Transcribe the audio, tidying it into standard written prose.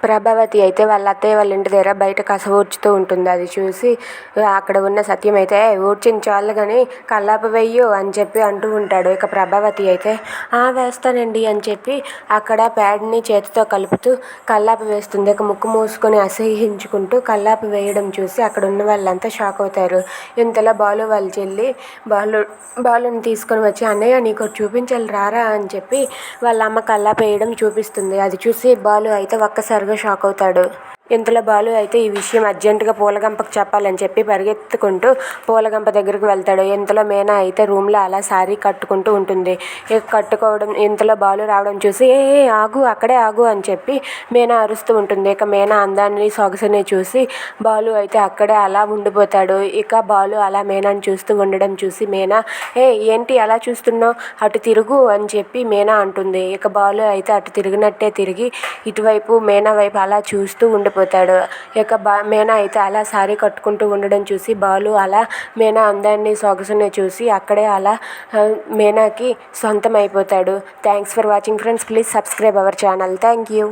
ప్రభావతి అయితే వాళ్ళ అత్తయ్య వాళ్ళ ఇంటి దగ్గర బయట కస ఊడ్చుతూ ఉంటుంది. అది చూసి అక్కడ ఉన్న సత్యం అయితే ఊడ్చిన చాలు కానీ కల్లాపు వెయ్యు అని చెప్పి అంటూ ఉంటాడు. ఇక ప్రభావతి అయితే వేస్తానండి అని చెప్పి అక్కడ ప్యాడ్ని చేతితో కలుపుతూ కల్లాపు వేస్తుంది. ఇక ముక్కు మూసుకొని అసహ్యించుకుంటూ కల్లాపు వేయడం చూసి అక్కడ ఉన్న వాళ్ళంతా షాక్ అవుతారు. ఇంతలో బాలు వాళ్ళ చెల్లి బాలుని తీసుకొని వచ్చి అన్నయ్య నీకు చూపించాలి రారా అని చెప్పి వాళ్ళ అమ్మ కల్లాపు వేయడం చూపిస్తుంది. అది చూసి బాలు అయితే ఒక్కసారిగా షాక్ అవుతాడు. ఇంతలో బాలు అయితే ఈ విషయం అర్జెంటుగా పూలగంపకు చెప్పాలని చెప్పి పరిగెత్తుకుంటూ పూలగంప దగ్గరికి వెళ్తాడు. ఇంతలో మీనా అయితే రూమ్లో అలా శారీ కట్టుకుంటూ ఉంటుంది. కట్టుకోవడం ఇంతలో బాలు రావడం చూసి ఏ ఆగు అక్కడే ఆగు అని చెప్పి మీనా అరుస్తూ ఉంటుంది. ఇక మీనా అందాన్ని సొగసుని చూసి బాలు అయితే అక్కడే అలా ఉండిపోతాడు. ఇక బాలు అలా మీనాని చూస్తూ ఉండడం చూసి మీనా ఏంటి అలా చూస్తున్నావు అటు తిరుగు అని చెప్పి మీనా అంటుంది. ఇక బాలు అయితే అటు తిరిగినట్టే తిరిగి ఇటువైపు మీనా వైపు అలా చూస్తూ ఉండిపోతాడు. ఇక మీనా అయితే అలా శారీ కట్టుకుంటూ ఉండడం చూసి బాలు అలా మీనా అందాన్ని సొగసుని చూసి అక్కడే అలా మీనాకి సొంతం అయిపోతాడు. Thanks for watching friends. Please subscribe our channel. Thank you.